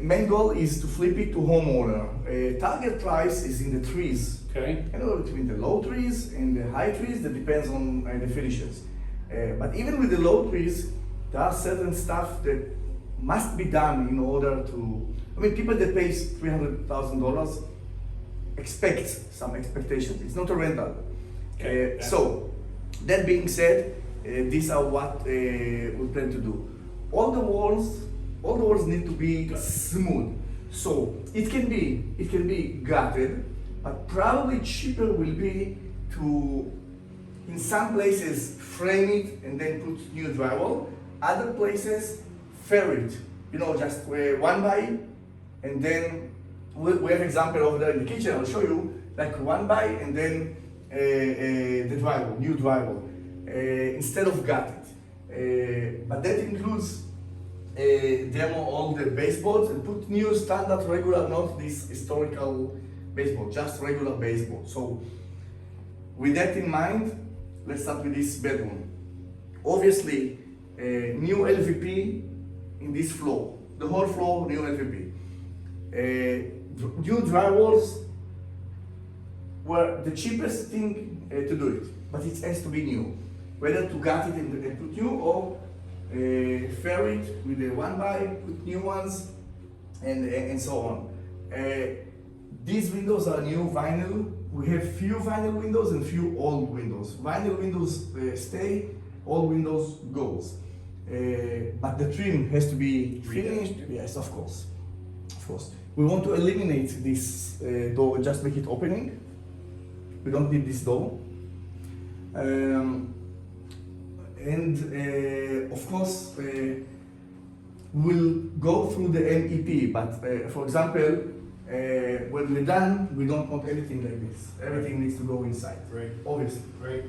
Main goal is to flip it to homeowner. Target price is in the trees. Okay. Between the low trees and the high trees, that depends on the finishes. But even with the low trees, there are certain stuff that must be done in order to. People that pay $300,000 expect some expectations. It's not a rental. Okay. So, that being said, these are what we plan to do. All the walls need to be smooth. So it can be gutted, but probably cheaper will be to, in some places, frame it and then put new drywall. Other places, fair it. Just one by, and then we have example over there in the kitchen. I'll show you like one by and then the drywall, new drywall, instead of gutted. But that includes demo all the baseboards and put new standard regular, not this historical baseboard, just regular baseboard. So with that in mind, let's start with this bedroom. Obviously, new LVP in this floor, the whole floor, new LVP. New drywalls were the cheapest thing to do it, but it has to be new. Whether to gut it and put new, or fair it with a one by, put new ones, and so on. These windows are new vinyl. We have few vinyl windows and few old windows. Vinyl windows stay, old windows goes. But the trim has to be finished. Yes, of course. Of course. We want to eliminate this door, just make it opening. We don't need this door. Of course, we'll go through the MEP, but for example, when we're done, we don't want anything like this. Everything needs to go inside. Right. Obviously. Right.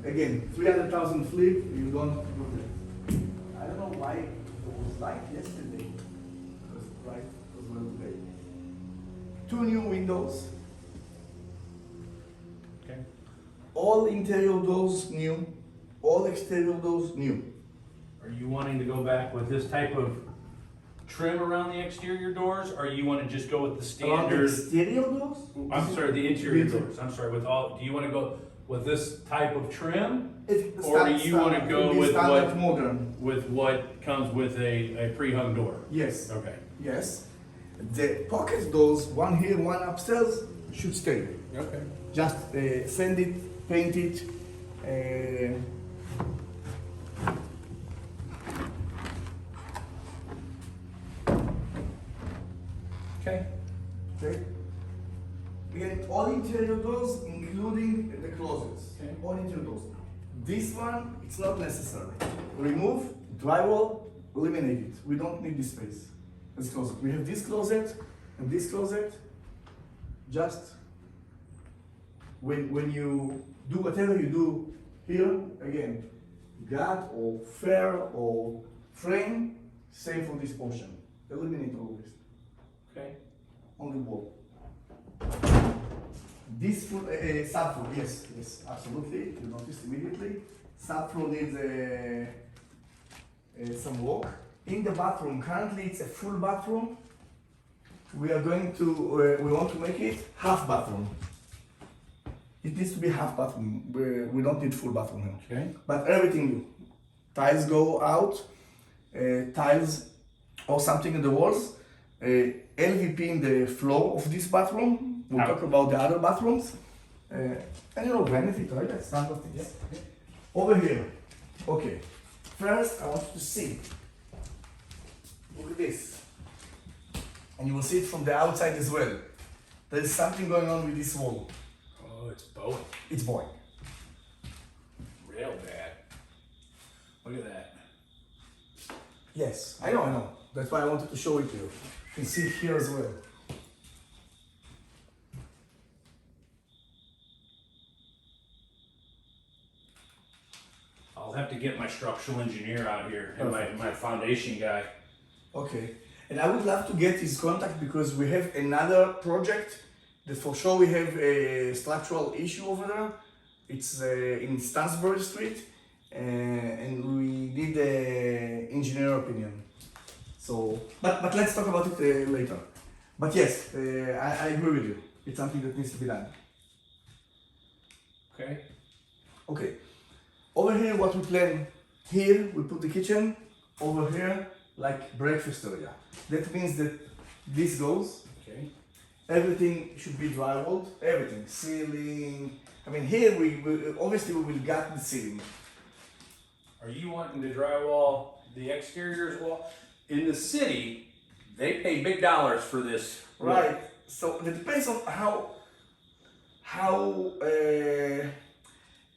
Again, 300,000 flip, you don't do that. I don't know why it was light yesterday. It was bright as well today. 2 new windows. Okay. All interior doors new. All exterior doors new. Are you wanting to go back with this type of trim around the exterior doors, or you want to just go with the Around the standard? exterior doors? I'm sorry, the interior The- doors. I'm sorry, with all. Do you want to go with this type of trim, It's or do you want to standard, go it'll be with standard what modern? with what comes with a pre-hung door? Yes. Okay. Yes. The pocket doors, one here, one upstairs, should stay. Okay. Just sand it, paint it. Okay. Okay. Again, all interior doors, including the closets. Okay. All interior doors. This one, it's not necessary. Remove, drywall, eliminate it. We don't need this space. This closet. We have this closet and this closet. Just when you do whatever you do here, again, gut or fair or frame, same for this portion. Eliminate all this. Okay. On the wall. This subfloor, yes, absolutely. You notice immediately. Subfloor needs some work. In the bathroom, currently it's a full bathroom. We are going to, we want to make it half bathroom. It needs to be half bathroom. We don't need full bathroom here. Okay. But everything new. Tiles go out, tiles or something in the walls. LVP in the floor of this bathroom. We'll talk about the other bathrooms. And benefit, right? That's standard things. Yeah. Over here. Okay. First, I want you to see. Look at this. And you will see it from the outside as well. There is something going on with this wall. Oh, it's bowing. It's bowing. Real bad. Look at that. Yes, I know. That's why I wanted to show it to you. You can see it here as well. I'll have to get my structural engineer out here and my foundation guy. Okay. And I would love to get his contact because we have another project that for sure we have a structural issue over there. It's in Stansbury Street and we need an engineer opinion. So, but let's talk about it later. But yes, I agree with you. It's something that needs to be done. Okay. Okay. Over here, what we plan here, we put the kitchen. Over here, like breakfast area. That means that this goes. Okay. Everything should be drywalled. Everything, ceiling. I mean, here we obviously we will gut the ceiling. Are you wanting to drywall the exterior as well? In the city, they pay big dollars for this. Right. So it depends on how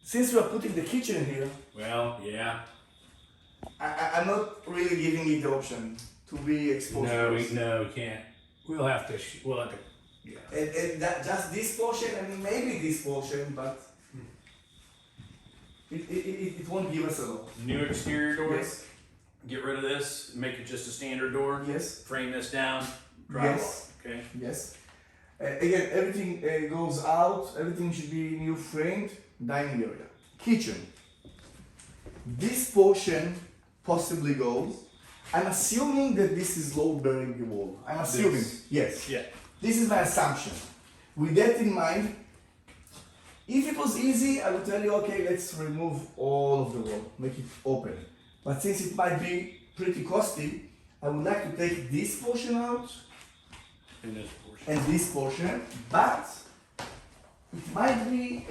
since we are putting the kitchen here, Well, yeah. I'm not really giving it the option to be exposed. No, to this. we can't. We'll have to. Yeah. And that just this portion, I mean maybe this portion, but it won't give us a lot. New exterior door. Yes. Get rid of this. Make it just a standard door. Yes. Frame this down. Drywall. Yes. Okay. Yes. Again, everything goes out. Everything should be new framed. Dining area, kitchen. This portion possibly goes. I'm assuming that this is load-bearing wall. I'm assuming. This. Yes. Yeah. This is my assumption. With that in mind, if it was easy, I would tell you, okay, let's remove all of the wall, make it open. But since it might be pretty costly, I would like to take this portion out In this portion. and this portion, but it might be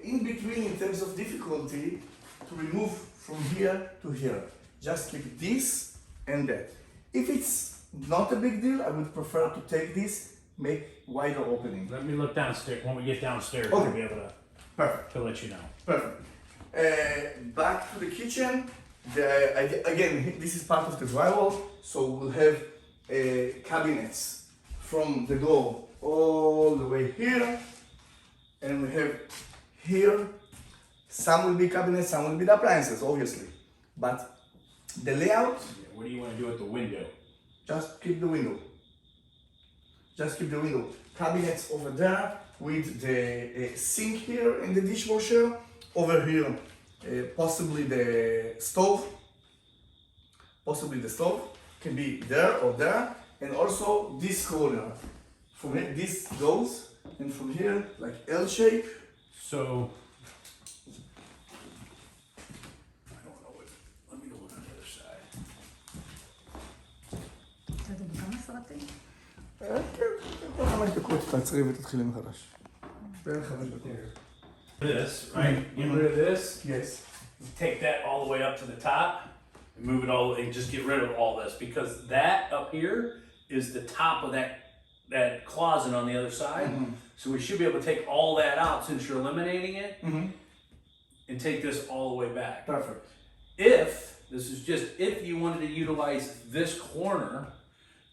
in between in terms of difficulty to remove from here to here. Just keep this and that. If it's not a big deal, I would prefer to take this, make wider opening. Let me look downstairs. When we get downstairs, Okay. we'll be able Perfect, to let you know. perfect. Back to the kitchen. Again, this is part of the drywall, so we'll have cabinets from the door all the way here, and we have here. Some will be cabinets, some will be the appliances, obviously. But the layout, What do you want to do with the window? just keep the window. Just keep the window. Cabinets over there with the sink here and the dishwasher. Over here, possibly the stove. Possibly the stove can be there or there. And also this corner. From here, this goes, and from here, like L shape. So, I don't know what. Let me go look on the other side. אתה יודע בכמה סרטים? כל 5 דקות תעצרי ותתחילי מחדש. בערך 5 דקות. This, right? Get rid of this. Yes. Take that all the way up to the top and move it all and just get rid of all this because that up here is the top of that closet on the other side. Mhm. So we should be able to take all that out since you're eliminating it Mm-hmm. and take this all the way back. Perfect. If you wanted to utilize this corner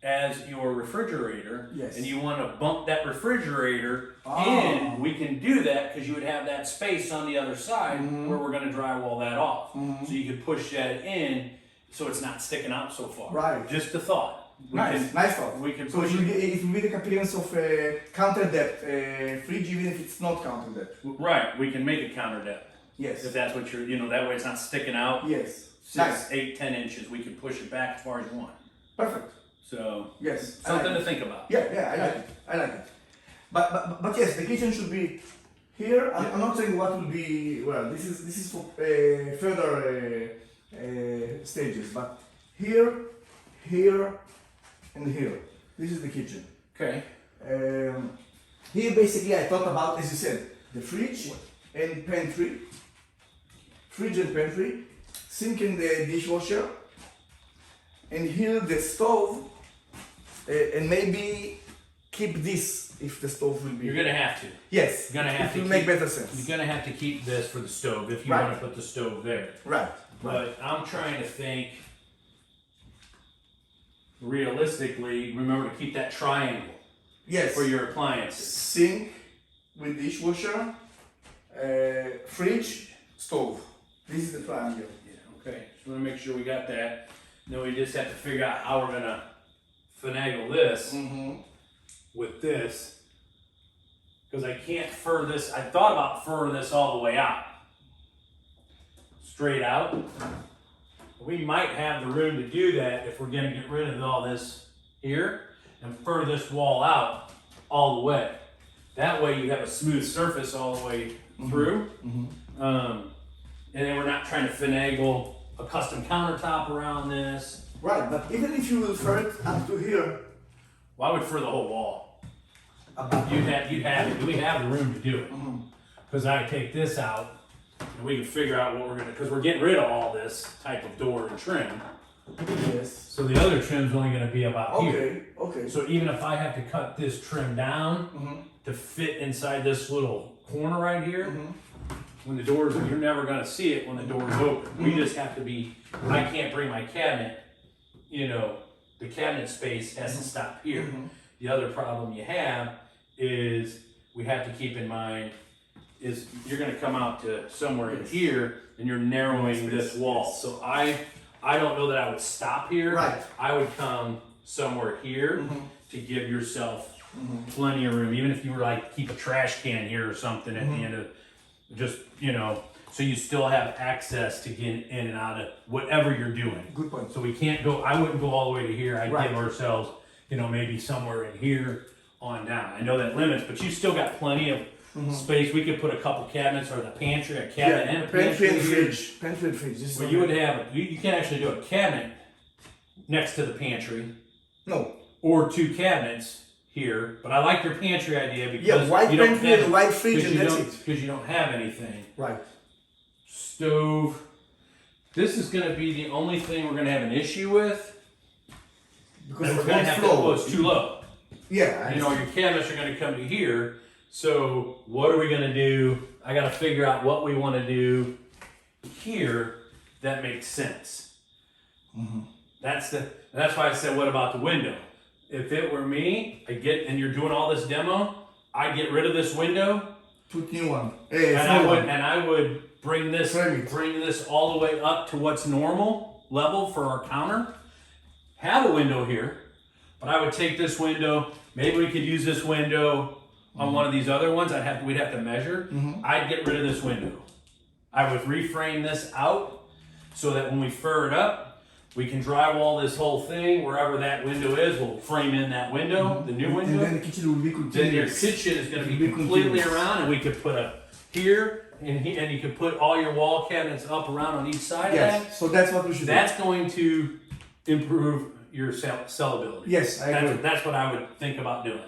as your refrigerator Yes. and you want to bump that refrigerator Ah. in, we can do that because you would have that space on the other side Mhm. where we're going to drywall that off. Mhm. So you could push that in so it's not sticking out so far. Right. Just a thought. Nice thought. We can So push it will, it. it will be the appearance of counter depth fridge, even if it's not counter depth. Right, we can make it counter depth. Yes. If that's what that way it's not sticking out. Yes. 6, Nice. 8, 10 inches, we can push it back as far as you want. Perfect. So, Yes. something I to like think about. it. Yeah, I like it. I like it. But yes, the kitchen should be here. I'm not saying what will be. Well, this is for further stages. But here, and here. This is the kitchen. Okay. Here, basically, I thought about, as you said, the fridge and pantry. Fridge and pantry, sink and the dishwasher, and here the stove, and maybe keep this if the stove will be. You're gonna have to. Yes. You're gonna have it to will keep- make better sense. You're gonna have to keep this for the stove if you Right. want to put the stove there. Right. But I'm trying to think realistically. Remember to keep that triangle Yes. for your appliances. Sink with dishwasher, fridge, stove. This is the triangle. Yeah. Okay. Just want to make sure we got that. Then we just have to figure out how we're gonna finagle this Mm-hmm. with this. Because I can't fur this. I thought about furring this all the way out. Straight out. We might have the room to do that if we're gonna get rid of all this here and fur this wall out all the way. That way you have a smooth surface all the way through. And then we're not trying to finagle a custom countertop around this. Right, but even if you will fur it up to here, Well, I would fur the whole wall. We have the room to do it. Because I take this out and we can figure out what we're gonna, because we're getting rid of all this type of door and trim. yes. So the other trim's only gonna be about here. Okay. So even if I have to cut this trim down to fit inside this little corner right here, when the doors, you're never gonna see it when the door's open. We just have to be, I can't bring my cabinet, you know, the cabinet space has to stop here. The other problem you have is we have to keep in mind is you're gonna come out to somewhere in here and you're narrowing this wall. So I don't know that I would stop here. Right. I would come somewhere here to give yourself plenty of room, even if you were like keep a trash can here or something at the end of just, you know, so you still have access to get in and out of whatever you're doing. Good point. So we can't go, I wouldn't go all the way to here. I'd Right. give ourselves, you know, maybe somewhere in here on down. I know that limits, but you still got plenty of space. We could put a couple cabinets or the pantry, a cabinet and a pantry and here. fridge. Pantry and fridge. This is But you would have, you can actually do a cabinet next to the pantry no. or two cabinets here. But I like your pantry idea because Yeah, white you don't pantry have, and white fridge, because and you that's don't- it. because you don't have anything. Right. Stove. This is going to be the only thing we're going to have an issue with. Because And of we're the going to have to, flow. well, it's too low. Yeah. You know, your cabinets are going to come to here. So what are we going to do? I got to figure out what we want to do here that makes sense. That's why I said, what about the window? If it were me, and you're doing all this demo, I'd get rid of this window. Put new one. And I would bring this Frame it. all the way up to what's normal level for our counter. Have a window here, but I would take this window. Maybe we could use this window on one of these other ones. We'd have to measure. I'd get rid of this window. I would reframe this out so that when we fur it up, we can drywall this whole thing wherever that window is. We'll frame in that window, the new window. And then the kitchen will be Then your continuous. kitchen is going to be It'll be completely continuous. around, and we could put a here, and you could put all your wall cabinets up around on each side of that. Yes. So that's what we should That's going to improve your sellability. Yes, I agree. That's what I would think about doing.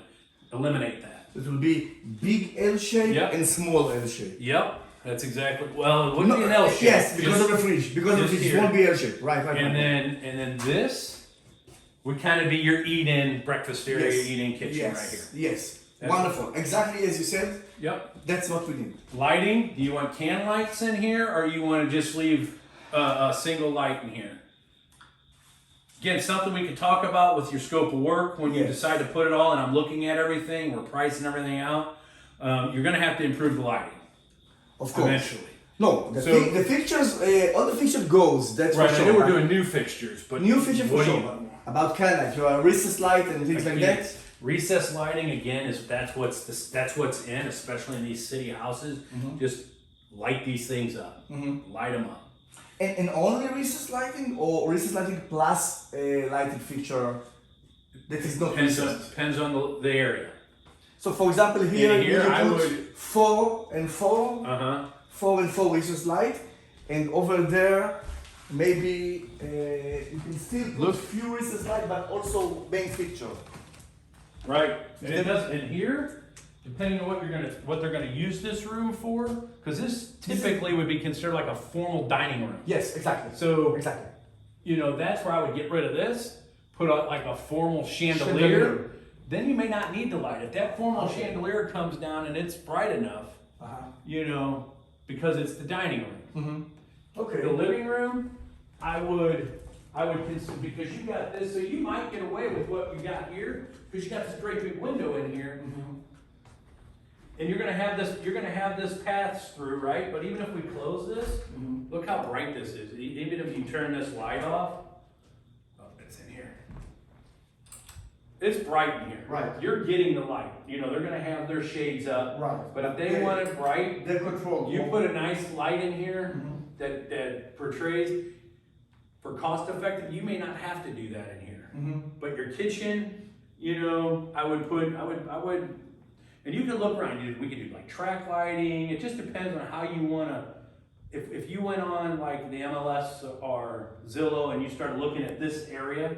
Eliminate that. do. It will be big L shape Yep. and small L shape. Yep, that's exactly. Well, it wouldn't be an L shape. Yes, because just- of the fridge. Because of the just fridge, it here. won't be L shape. Right. And then this would kind of be your eat-in breakfast area, Yes. eat-in kitchen yes. right here. Yes. That's- Wonderful. Exactly as you said. Yep. That's what we need. Lighting, do you want can lights in here or you want to just leave a single light in here? Again, something we can talk about with your scope of work when you Yes. decide to put it all, and I'm looking at everything, we're pricing everything out. You're going to have to improve the lighting Of course. eventually. No, the fixtures, all the fixture goes. That's Right, for I sure. know we're doing new fixtures, but new feature for what do sure. you- About kind of like your recessed light and things like Again, that. recessed lighting again that's what's in, especially in these city houses. Just light these things up, light them up. And only recessed lighting or recessed lighting plus a lighted fixture that is not recessed. Depends on the area. So for example here, here you I put would- 4 and 4, Uh huh. 4 and 4 recessed light, and over there maybe you can still put few recessed light but also main fixture. Right. And it does. And here, depending on what they're gonna use this room for, because this typically would be considered like a formal dining room. Yes, exactly. So Exactly. you know that's where I would get rid of this, put out like a formal chandelier. Chandelier. Then you may not need the light. If that formal chandelier comes down and it's bright enough, you know, because it's the dining room. Okay. The living room, I would consider, because you got this, so you might get away with what you got here, because you got this great big window in here. And you're gonna have this path through, right? But even if we close this, look how bright this is. Even if you turn this light off, oh, it's in here. It's bright in here. Right. You're getting the light. You know, they're gonna have their shades up. Right. But if they want it bright, They're controlled. you put a nice light in here that portrays. for cost effective, you may not have to do that in here. Mm-hmm. But your kitchen, you know, I would, and you can look around, we could do like track lighting, it just depends on how you wanna, if you went on like the MLS or Zillow and you started looking at this area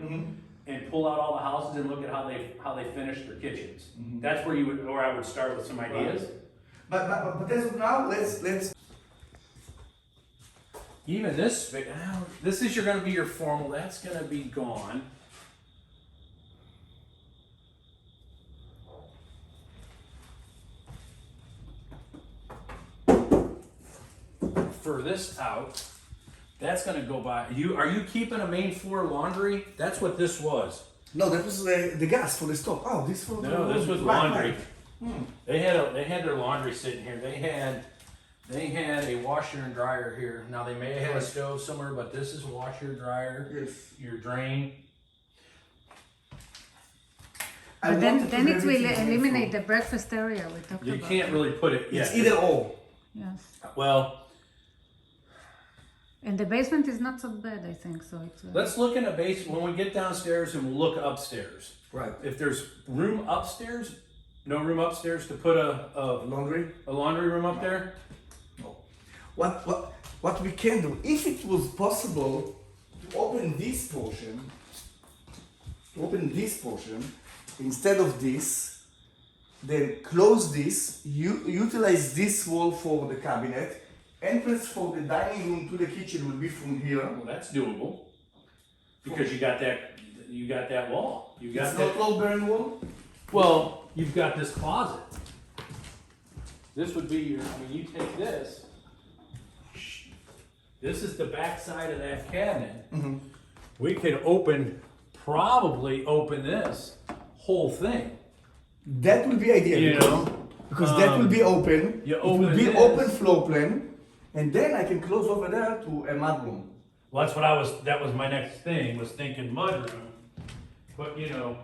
and pull out all the houses and look at how they finished their kitchens. That's where you would, or I would start with some ideas. But as of now, let's. Even this, this is gonna be your formal, that's gonna be gone. For this out, that's gonna go by. Are you keeping a main floor laundry? That's what this was. No, that was the gas for the stove. Oh, this for No, this was right, laundry. right. They had their laundry sitting here. They had a washer and dryer here. Now they may have had a stove somewhere, but this is washer, dryer, Yes. your drain. But then it will everything eliminate the breakfast area we talked You about. can't really put it. It's Yeah. either or. Yes. Well, And the basement is not so bad, I think, so it's... let's look in the basement when we get downstairs and we'll look upstairs. Right. If there's room upstairs, no room upstairs to put Laundry. a laundry room up there. No. What we can do, if it was possible to open this portion, instead of this, then close this, utilize this wall for the cabinet, entrance for the dining room to the kitchen will be from here. Well, that's doable because you got that wall. You got It's that. not load bearing wall? Well, you've got this closet. This would be your. I mean, you take this. This is the back side of that cabinet. We could probably open this whole thing. That will be ideal. You know, because that will be open. you It will open be this. open floor plan, and then I can close over there to a mudroom. Well, that's what that was my next thing, was thinking mudroom. But, you know,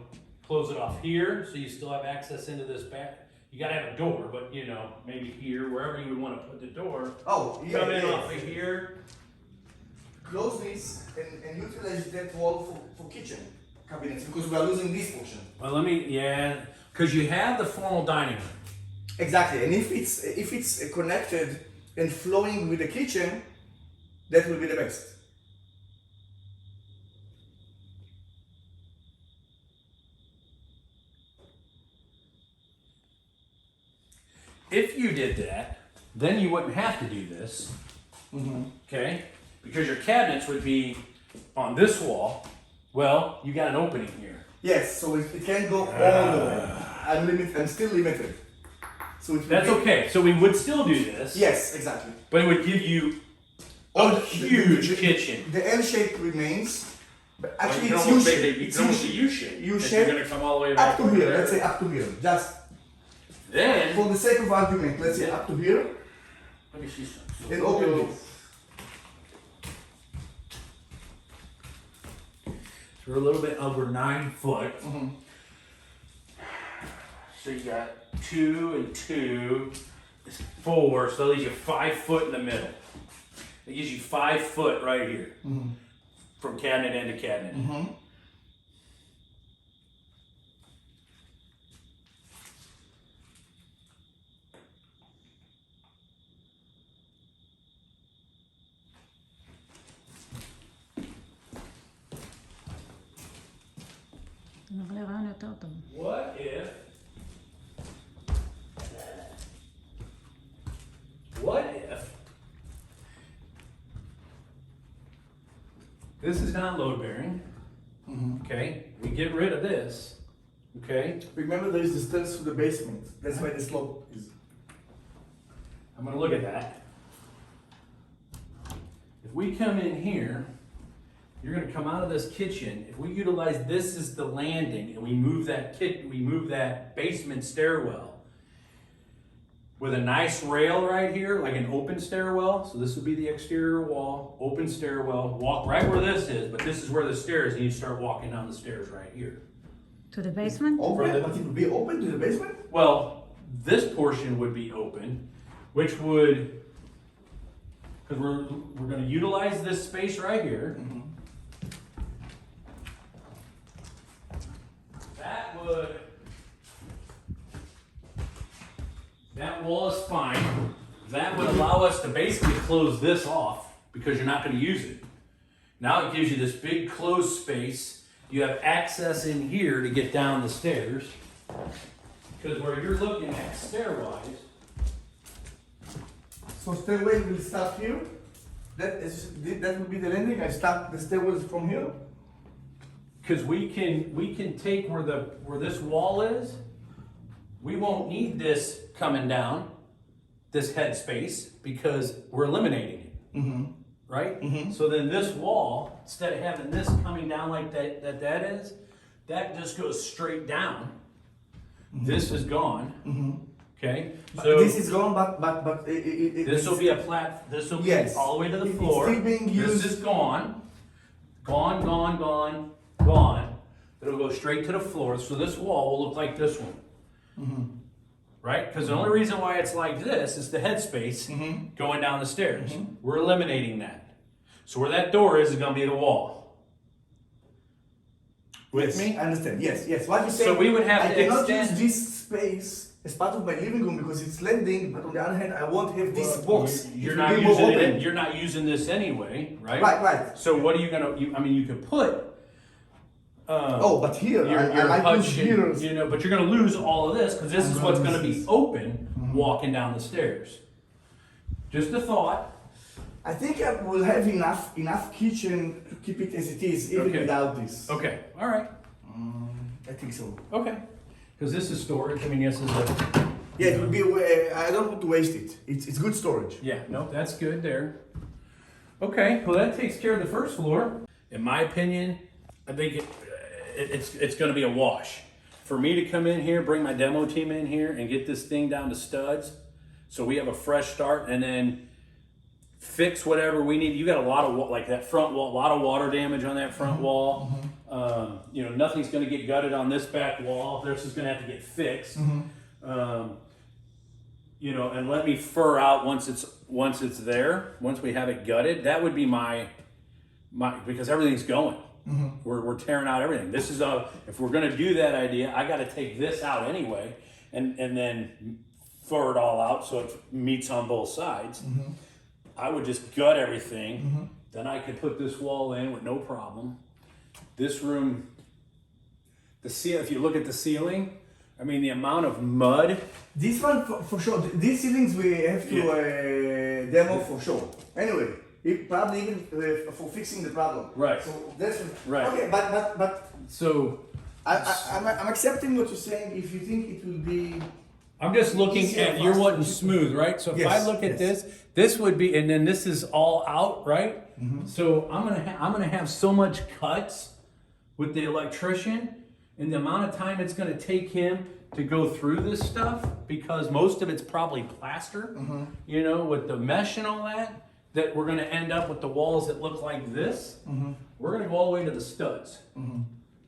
close it off here, so you still have access into this back. You gotta have a door, but, you know, maybe here, wherever you would wanna put the door. Oh, yeah. Come in yeah. off of here. Close this and utilize that wall for kitchen cabinets because we are losing this portion. Well, because you have the formal dining room. Exactly, and if it's connected and flowing with the kitchen, that will be the best. If you did that, then you wouldn't have to do this, okay? Because your cabinets would be on this wall. Well, you got an opening here. Yes, so it can go all the way. I'm still limited. So it will That's be- okay. So we would still do this. Yes, exactly. But it would give you a huge kitchen. The L shape remains, but actually you it's can U almost make shape. it, you It's can almost U say U shape. U If shape You're gonna come all the way back up to over here. there. Let's say up to here. Just Then for the sake of argument, let's say up to here let me see something. and open this. So we're a little bit over 9 foot. So you got 2 and 2 is 4, so that leaves you 5 foot in the middle. It gives you 5 foot right here from cabinet end to cabinet. נראה לי רעיון יותר טוב. What if this is not load bearing? Okay, we get rid of this. Okay, Remember, there is the stairs to the basement. That's why the slope is. I'm gonna look at that. If we come in here, you're gonna come out of this kitchen. If we utilize this as the landing and we move that basement stairwell with a nice rail right here, like an open stairwell. So this would be the exterior wall, open stairwell. Walk right where this is, but this is where the stairs, and you start walking down the stairs right here. To the basement? Open, but it will be open to the basement? Well, this portion would be open, which would, because we're going to utilize this space right here, that wall is fine. That would allow us to basically close this off because you're not going to use it. Now it gives you this big closed space. You have access in here to get down the stairs. Because where you're looking at stairwise, So stairway will start here. That will be the landing. I start the stairwells from here. because we can take where this wall is. We won't need this coming down, this head space, because we're eliminating it. Right? So then this wall, instead of having this coming down like that is, that just goes straight down. This is gone. Okay? So This is gone, but this will be a plat. This will be Yes. all the way to the It's floor. still being used. This is gone. Gone. It'll go straight to the floor. So this wall will look like this one. Right? Because the only reason why it's like this is the headspace going down the stairs. We're eliminating that. So where that door is going to be the wall. With Yes, me? I understand. Yes. What you say? So we would have I to cannot extend- use this space as part of my living room because it's landing. But on the other hand, I won't have this box. You're It not will be more using open. it. You're not using this anyway, right? Right. So what are you gonna? I mean, you could put. Oh, but here Your I might hutch use and- here. you know, but you're gonna lose all of this because this is what's gonna be open walking down the stairs. Just a thought. I think I will have enough kitchen to keep it as it is, even Okay. without this. Okay. All right. I think so. Okay. Because this is storage. I mean, this is a. Yeah, it will be. I don't want to waste it. It's good storage. Yeah. No, that's good there. Okay. Well, that takes care of the first floor. In my opinion, I think it's going to be a wash. For me to come in here, bring my demo team in here, and get this thing down to studs, so we have a fresh start, and then fix whatever we need. You got a lot of like that front wall, a lot of water damage on that front wall. You know, nothing's going to get gutted on this back wall. This is going to have to get fixed. You know, and let me fur out once it's there. Once we have it gutted, that would be my because everything's going. We're tearing out everything. This is if we're going to do that idea, I got to take this out anyway, and then fur it all out so it meets on both sides. I would just gut everything. Then I could put this wall in with no problem. This room, the ceiling. If you look at the ceiling, I mean the amount of mud. This one for sure. These ceilings we have to demo for sure. Anyway, probably even for fixing the problem. Right. So that's Right. Okay, but So I'm accepting what you're saying. If you think it will be. I'm just looking Easier at for you're us to wanting keep- smooth, right? So if Yes, I look at yes. this would be, and then this is all out, right? So I'm gonna have so much cuts with the electrician, and the amount of time it's gonna take him to go through this stuff, because most of it's probably plaster, you know, with the mesh and all that. That we're gonna end up with the walls that look like this. We're gonna go all the way to the studs.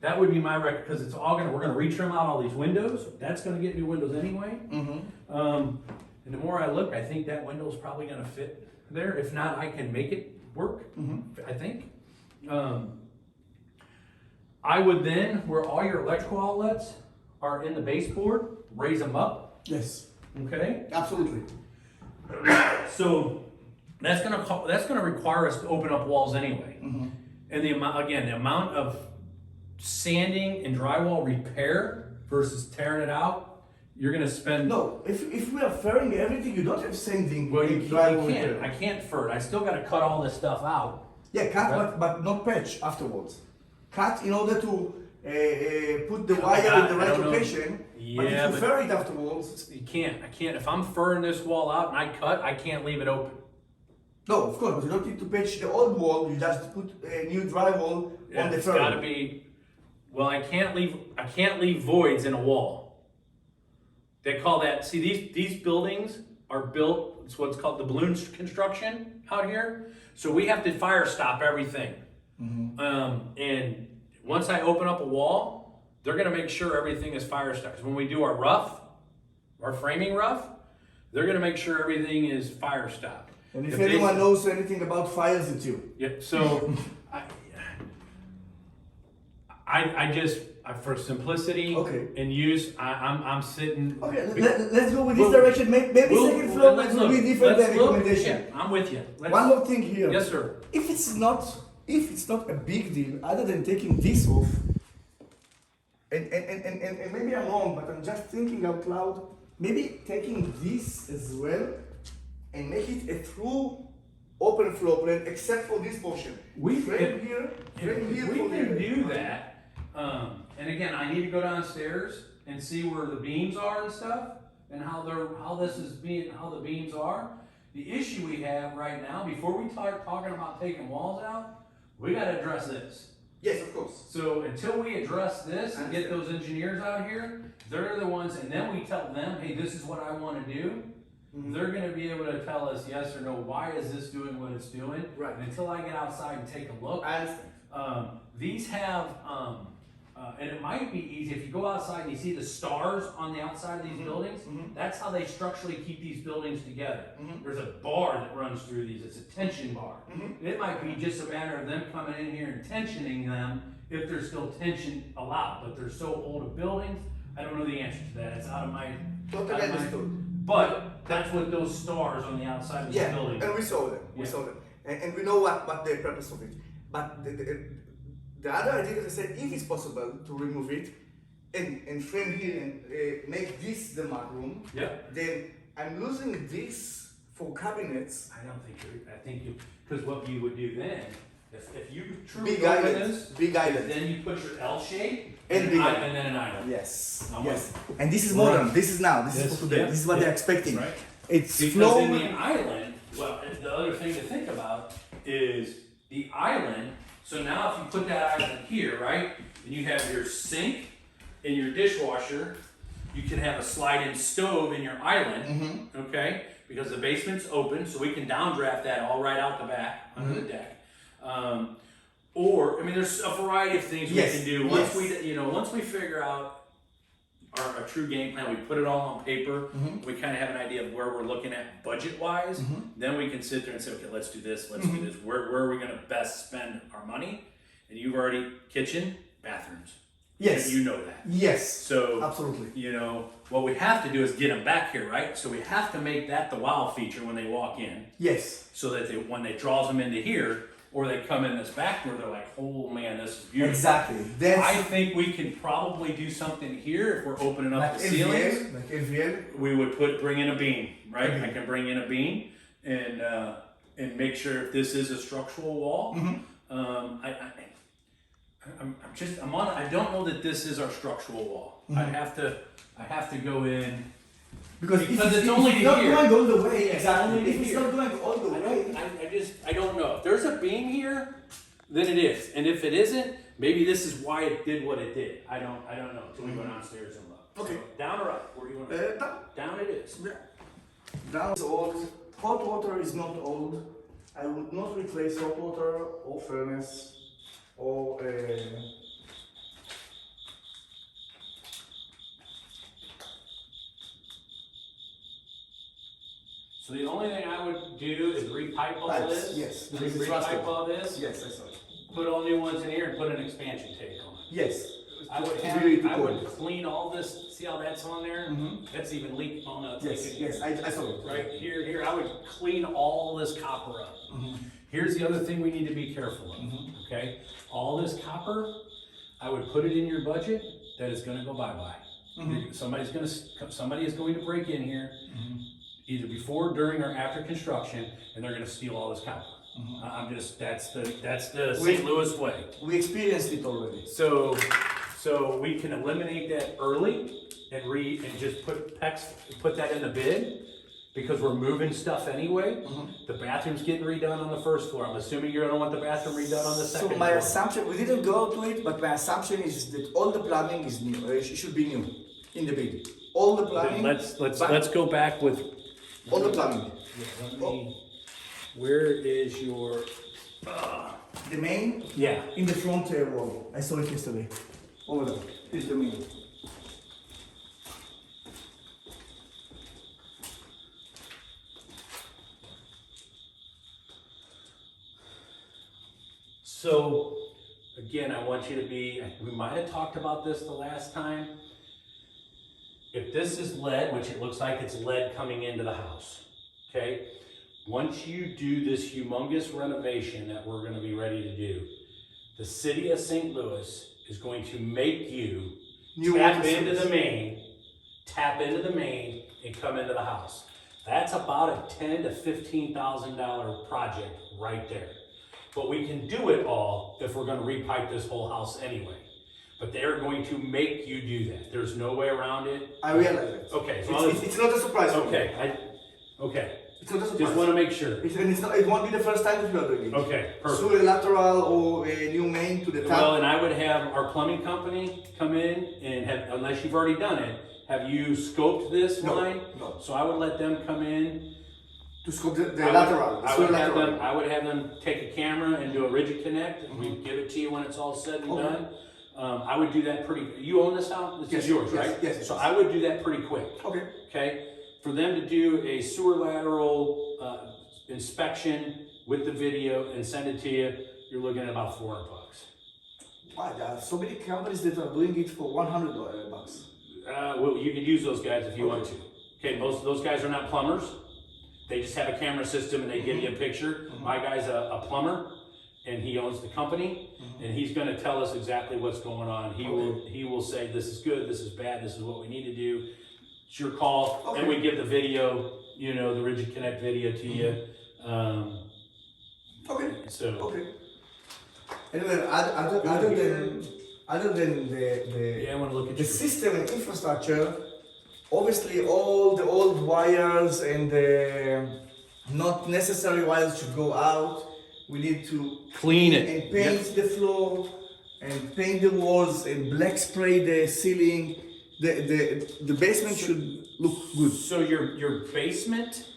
That would be my record, because it's all we're gonna retrim out all these windows. That's gonna get new windows anyway. And the more I look, I think that window's probably gonna fit there. If not, I can make it work, I think. I would then, where all your electrical outlets are in the baseboard, raise them up, Yes. okay? Absolutely. So that's gonna require us to open up walls anyway. And the amount of sanding and drywall repair versus tearing it out, you're gonna spend. No, if we are furring everything, you don't have sanding. Well, you drywall can't. repair. I can't fur it. I still gotta cut all this stuff out. Yeah, cut, Right. but not patch afterwards. Cut in order to put the wire in the I right don't know. location. But Yeah, if you but- fur it afterwards, You can't. I can't. If I'm furring this wall out and I cut, I can't leave it open. no, of course, but you don't need to patch the old wall. You just put a new drywall on the It's fur. gotta be. Well, I can't leave voids in a wall. They call that. See, these buildings are built. It's what's called the balloon construction out here. So we have to fire stop everything. And once I open up a wall, they're gonna make sure everything is fire stopped. When we do our framing rough, they're gonna make sure everything is fire stopped. And if they- anyone knows anything about fires, it's you. Yep. So I For simplicity Okay. and use, I'm sitting. Okay, let's go with this Well, direction. Maybe second floor will be different than recommendation. Yeah, I'm with you. One more thing here. Yes, sir. If it's not a big deal, other than taking this off, and maybe I'm wrong, but I'm just thinking out loud. Maybe taking this as well and make it a true open floor plan, except for this portion. Frame here We for can the- do that. And again, I need to go downstairs and see where the beams are and stuff, and how the beams are. The issue we have right now, before we start talking about taking walls out, we got to address this. Yes, of course. So until we address this and get those engineers out here, they're the ones, and then we tell them, hey, this is what I want to do. They're going to be able to tell us yes or no. Why is this doing what it's doing? Right. And until I get outside and take a look. I understand. These have, and it might be easy if you go outside and you see the stars on the outside of these buildings. That's how they structurally keep these buildings together. There's a bar that runs through these. It's a tension bar. It might be just a matter of them coming in here and tensioning them if there's still tension allowed. But they're so old of buildings, I don't know the answer to that. It's out of my. Totally understood. But that's what those stars on the outside of the Yeah, building. and we saw them. We Yeah. saw them, and we know what the purpose of it. But the other idea is I said, if it's possible to remove it and frame here and make this the mud room, Yeah. then I'm losing this for cabinets. I don't think I think you, because what you would do then, if you truly Big open island, this, big island. then you put your L shape And big island. and then an island. Yes, I'm yes. And this is modern. Right. This is now. This is Yes, for today. yeah, This is what yeah. they're expecting. Right. It's Because flow. in the island, well, the other thing to think about is the island. So now if you put that island here, right, and you have your sink and your dishwasher, you can have a slide-in stove in your island, okay? Because the basement's open, so we can downdraft that all right out the back under the deck. Or, I mean, there's a variety of things Yes, we can do. Once we figure out our true game plan, we put it all on paper, we kind of have an idea of where we're looking at budget-wise, then we can sit there and say, okay, let's do this, let's do this. Where are we gonna best spend our money? And you've already, kitchen, bathrooms. Yes. You know that. Yes. So, Absolutely. what we have to do is get them back here, right? So we have to make that the wow feature when they walk in, Yes. so that when they draws them into here, or they come in this back door, they're like, oh man, this is beautiful. Exactly. That's I think we can probably do something here if we're opening up like the ceilings. LVL, like LVL. We would bring in a beam, right? I can bring in a beam and make sure if this is a structural wall. I don't know that this is our structural wall. I have to go in. Because It's only if it's not here. going all the way, exactly. only If it's here. not going all the way, I don't know. If there's a beam here, then it is. And if it isn't, maybe this is why it did what it did. I don't know until we go downstairs and look. Okay. So, down or up? Where do you want to down. Down it is. Down is old. Hot water is not old. I would not replace hot water or furnace or. So the only thing I would do is repipe all Pipes, this. yes, because it's Repipe rusted. all this. Yes, I saw it. Put all new ones in here and put an expansion tank on it. Yes. I would It's have, really too I would cold. clean all this. See how that's on there? That's even leaked on the. Yes, yes, I saw it. Right here, I would clean all this copper up. Here's the other thing we need to be careful of, okay? All this copper, I would put it in your budget that is gonna go bye-bye. Somebody is going to break in here, either before, during, or after construction, and they're gonna steal all this copper. That's the St. Louis way. We experienced it already. So we can eliminate that early and just put that in the bid, because we're moving stuff anyway. The bathroom's getting redone on the first floor. I'm assuming you're gonna want the bathroom redone on the second So floor. my assumption, we didn't go to it, but my assumption is that all the plumbing is new. It should be new in the bid. All the Then plumbing. let's go back with. All the plumbing. Where is your? The main Yeah. in the front wall. I saw it yesterday. Over there. Is the main. So again, I want want you to be, we might have talked about this the last time. If this is lead, which it looks like it's lead coming into the house, okay? Once you do this humongous renovation that we're gonna be ready to do, the city of St. Louis is going to make you tap into the main, and come into the house. That's about a $10,000 to $15,000 project right there. But we can do it all if we're gonna repipe this whole house anyway. But they're going to make you do that. There's no way around it. I realize it. Okay, so It's not a surprise for me. Okay, It's not a surprise. just wanna make sure. It won't be the first time that we are doing it. Okay, perfect. So a lateral or a new main to the top. Well, and I would have our plumbing company come in and have, unless you've already done it, have you scoped this line? No. So I would let them come in. To scope the lateral. I would have them take a camera and do a rigid connect, and we give it to you when it's all said and done. I would do that you own this house? This is yours, right? Yes. So I would do that pretty quick. Okay. Okay? For them to do a sewer lateral inspection with the video and send it to you, you're looking at about $400. Wow, there are so many companies that are doing it for $100. Well, you could use those guys if you want to. Okay, most of those guys are not plumbers. They just have a camera system and they give you a picture. My guy's a plumber and he owns the company and he's gonna tell us exactly what's going on. He will say, this is good, this is bad, this is what we need to do. It's your call. Okay. And we give the video, the Rigid Connect video to you. Okay. So. Okay. Anyway, other than the Yeah, I wanna look at the your system and infrastructure, obviously all the old wires and the not necessary wires should go out. We need to clean it and paint the floor and paint the walls and black spray the ceiling. The basement should look good. So your basement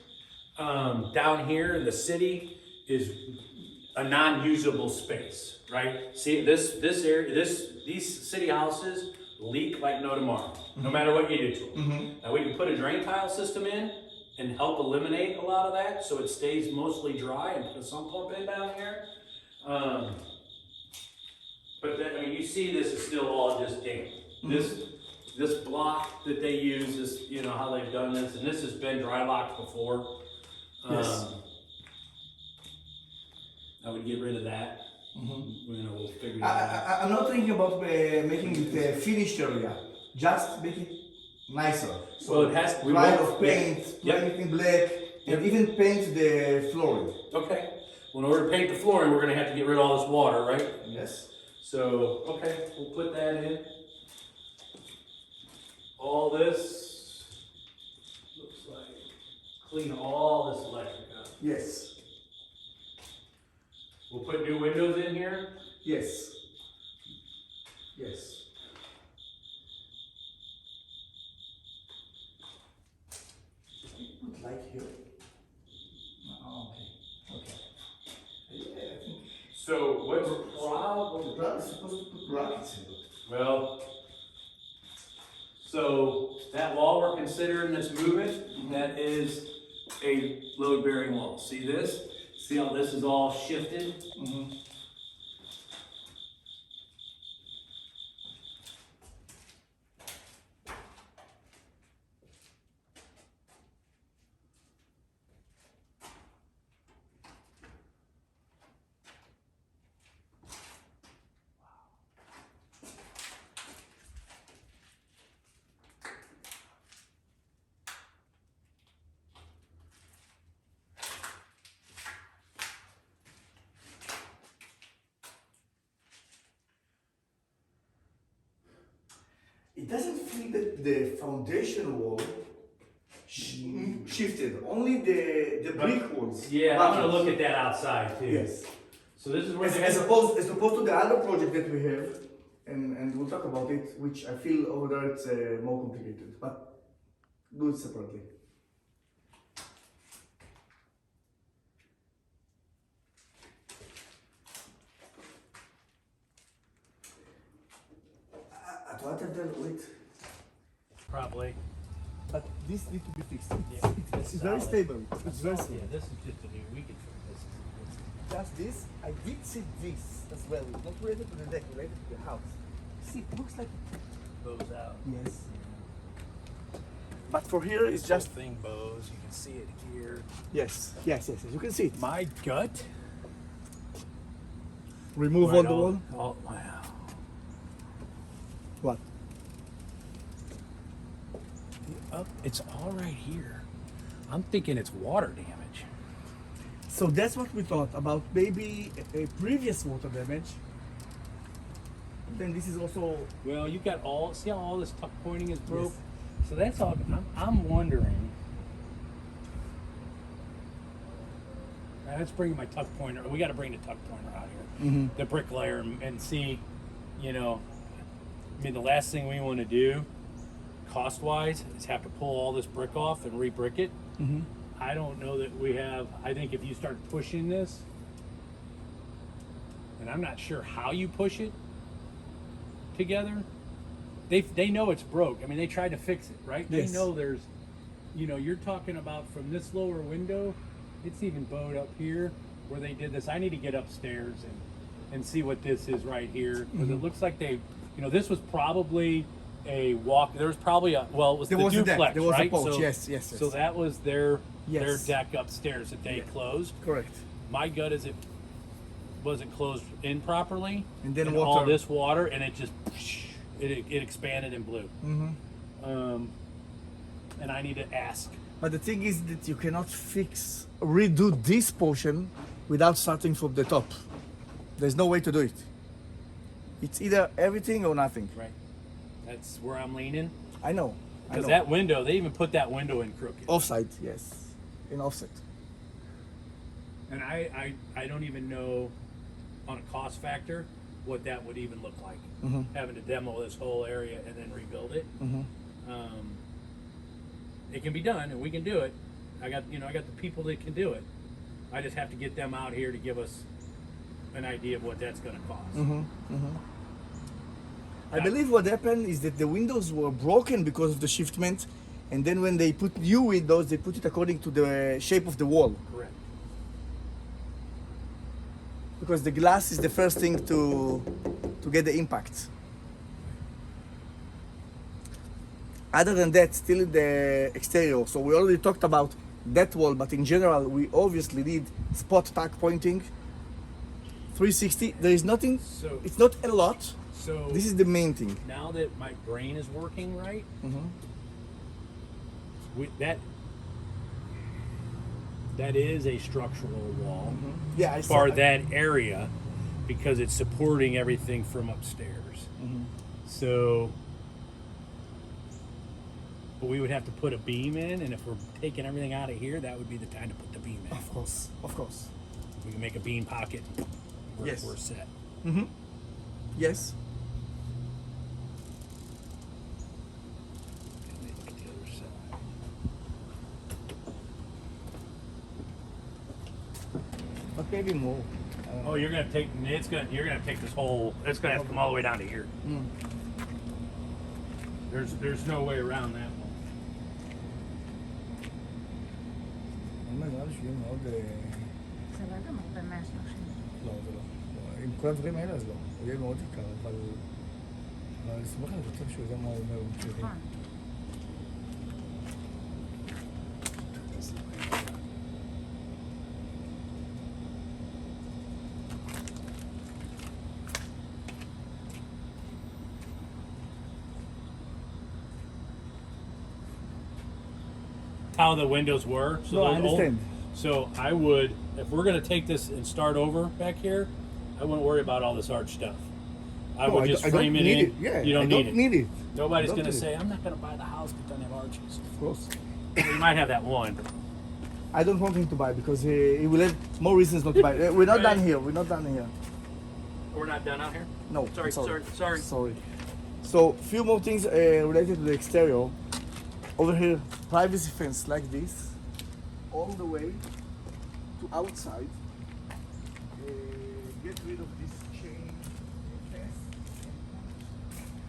down here in the city is a non-usable space, right? See this area, these city houses leak like no tomorrow, no matter what you do to them. Now we can put a drain tile system in and help eliminate a lot of that, so it stays mostly dry, and put a sump pump in down here. But then, you see this is still all just damp. This block that they use is, how they've done this, and this has been dry locked before. Yes. I would get rid of that. We'll figure it out. I'm not thinking about making it a finished area. Just make it nicer. So Well, it has to. line of paint, Yep. paint in black, and even paint the flooring. Okay. Well, in order to paint the flooring, we're gonna have to get rid of all this water, right? Yes. So, okay, we'll put that in. All this looks like clean all this electric up. Yes. We'll put new windows in here. Yes. Yes. Put light here. Oh, okay. Yeah, I think. So what's The ground is supposed to put brackets in it. well, so that wall we're considering that's moving, that is a load bearing wall. See this? See how this is all shifted? It doesn't feel that the foundation wall shifted. Only the brick walls. Yeah, I'm gonna look at that outside too. Yes. So this is where As opposed to the other project that we have, and we'll talk about it, which I feel over there it's more complicated, but do it separately. Wait. probably. But this needs to be fixed. Yeah. It's very stable. It's very stable. Yeah, this is just a new. We can fix this. just this. I did see this as well. Not related to the deck, related to the house. See, it looks like Bows out. yes. But for here, it's This just whole thing bows. You can see it here. yes. You can see it. My gut. Remove Right, on the all- wall. all- wow. What? It's all right here. I'm thinking it's water damage. So that's what we thought about maybe a previous water damage. Then this is also Well, you got all. See how all this tuck pointing is broke. So that's all. I'm wondering. Let's bring my tuck pointer. We got to bring the tuck pointer out here. The bricklayer and see. You know, I mean, the last thing we want to do, cost-wise, is have to pull all this brick off and re-brick it. I don't know that we have. I think if you start pushing this, and I'm not sure how you push it together. They know it's broke. I mean, they tried to fix it, right? Yes. They know there's, you know, you're talking about from this lower window, it's even bowed up here where they did this. I need to get upstairs and see what this is right here because it looks like they, you know, this was probably a walk. There was probably a well, it was there the was a duplex, deck. There was right? a porch. So, Yes. So that was their Yes. deck upstairs that they closed. correct. My gut is it wasn't closed in properly, And then all water. this water, and it just it expanded and blew. And I need to ask. But the thing is that you cannot redo this portion without starting from the top. There's no way to do it. It's either everything or nothing. Right, that's where I'm leaning I know. because that window, they even put that window in crooked. offside, yes, in offset. And I don't even know on a cost factor what that would even look like. Having to demo this whole area and then rebuild it. It can be done, and we can do it. I got the people that can do it. I just have to get them out here to give us an idea of what that's going to cost. I believe what happened is that the windows were broken because of the shiftment, and then when they put new windows, they put it according to the shape of the wall. Correct. Because the glass is the first thing to get the impact. Other than that, still in the exterior. So we already talked about that wall, but in general, we obviously need spot tack pointing. 360. There is nothing. So It's not a lot. so This is the main thing. now that my brain is working right, that is a structural wall Yeah, I for saw that area because it's supporting everything from upstairs. So, but we would have to put a beam in, and if we're taking everything out of here, that would be the time to put the beam in. Of course, of course. We can make a beam pocket. Yes. We're set. Yes. The other side. But maybe more. Oh, you're gonna take this whole. It's gonna have to come all the way down to here. There's no way around that one. נראה לי שיהיה מאוד... זה לא גם הרבה 130. לא, זה לא. עם כל הדברים האלה אז לא. הוא יהיה מאוד יקר, אבל אני אשמח אני חושב שהוא יהיה מאוד מאוד מחירי. נכון. How the windows were. So No, I those old- understand. so I would, if we're gonna take this and start over back here, I wouldn't worry about all this arch stuff. I would just frame it in. Yeah, You don't I need don't it. need it. Nobody's Don't gonna need it. say, I'm not gonna buy the house that doesn't have arches. Of course. You might have that one. I don't want him to buy because he will have more reasons not to buy. We're not done here. We're not done here. We're not done out here? No. Sorry. Sorry. So, few more things related to the exterior. Over here, privacy fence like this, all the way to outside. Get rid of this chain fence.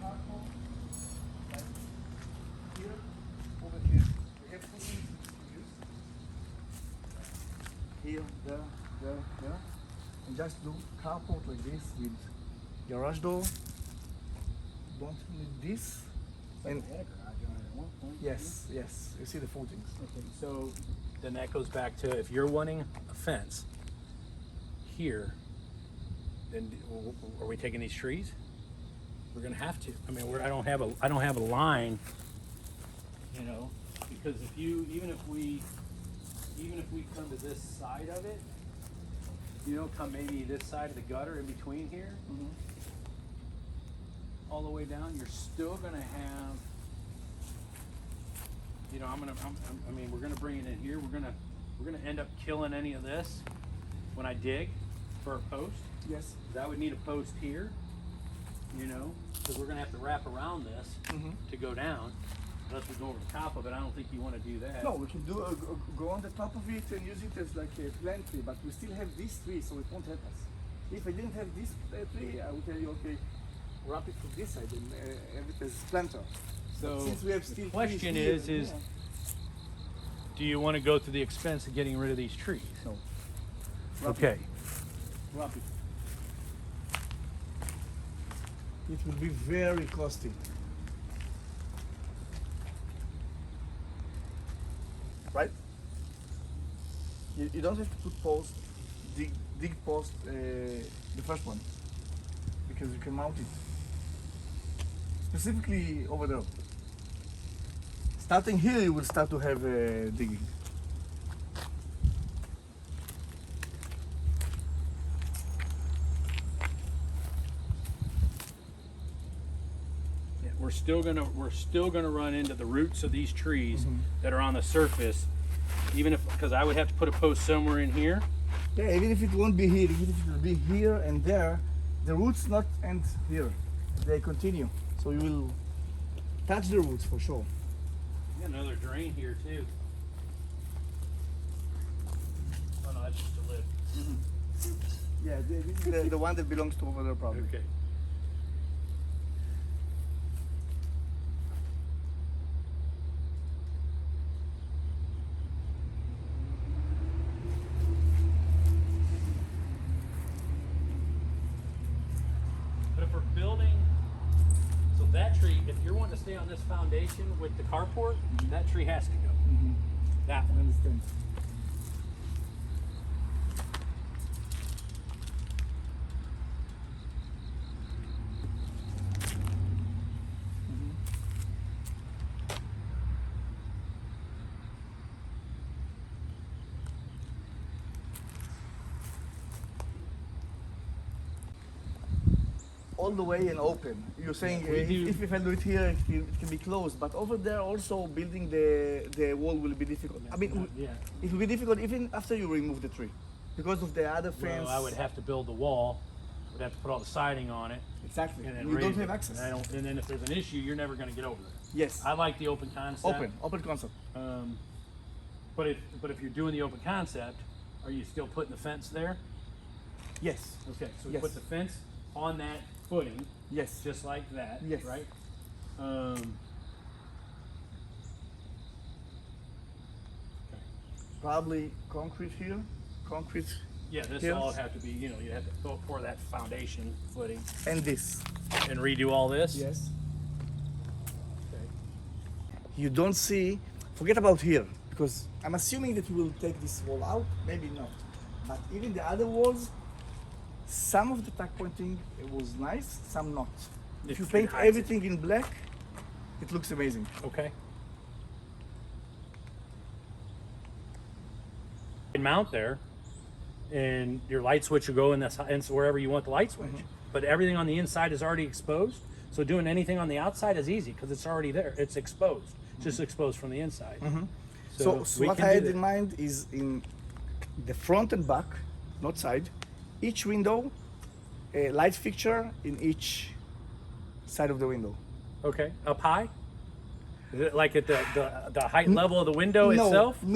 Carport, like here, over here. We have two things to use. Here, there. just do carport like this with garage door. Don't need this. And yes, yes, you see the footings. Okay, so then that goes back to if you're wanting a fence here, then are we taking these trees? We're gonna have to. I mean, I don't have a line, you know, because even if we come to this side of it, you know, come maybe this side of the gutter in between here, all the way down, you're still gonna have, you know, I mean, we're gonna bring it in here. We're gonna end up killing any of this when I dig for a post. Yes. 'Cause I would need a post here, you know, because we're gonna have to wrap around this to go down. Unless we go over the top of it, I don't think you want to do that. No, we can do go on the top of it and use it as like a plant tree, but we still have this tree, so it won't help us. If I didn't have this tree, I would tell you, okay, wrap it to this side and have it as planter. So since we have still the question trees here, is, do you want to go through the expense of getting rid of these trees? No. Okay. Wrap it. It will be very costly. Right? You don't have to put post, dig post, the first one, because you can mount it. Specifically over there. Starting here, you will start to have digging. Yeah, we're still gonna run into the roots of these trees that are on the surface, even if, because I would have to put a post somewhere in here. Yeah, even if it won't be here, even if it will be here and there, the roots not end here. They continue. So you will touch the roots for sure. Yeah, another drain here too. Oh no, that's just a lid. Yeah, this is the one that belongs to over there probably. Okay. But if we're building, so that tree, if you're wanting to stay on this foundation with the carport, that tree has to go. That I one. understand. All the way and open. You're saying Yeah, we do- if I do it here, it can be closed, but over there also building the wall will be difficult. I mean, Yeah. it will be difficult even after you remove the tree, because of the other fence. Well, I would have to build the wall. Would have to put all the siding on it. Exactly. And then You don't raise have it. access. And then if there's an issue, you're never going to get over there. Yes. I like the open concept. Open concept. But if you're doing the open concept, are you still putting the fence there? Yes. Okay, so we Yes. put the fence on that footing, Yes. just like that, Yes. right? Probably concrete here. Concrete Yeah, this Here. all would have to be, you know, you have to pour that foundation footing and this. and redo all this. Yes. Okay. You don't see. Forget about here, because I'm assuming that we will take this wall out. Maybe not. But even the other walls, some of the tuck pointing it was nice, some not. If you It paint hides it. everything in black, it looks amazing. Okay. And mount there, and your light switch will go in this, and so wherever you want the light switch. But everything on the inside is already exposed. So doing anything on the outside is easy because it's already there. It's exposed, just exposed from the inside. So we what can I do had that. in mind is in the front and back, not side, each window, a light fixture in each side of the window. Okay, up high. Is it like at the height level of the window itself? No,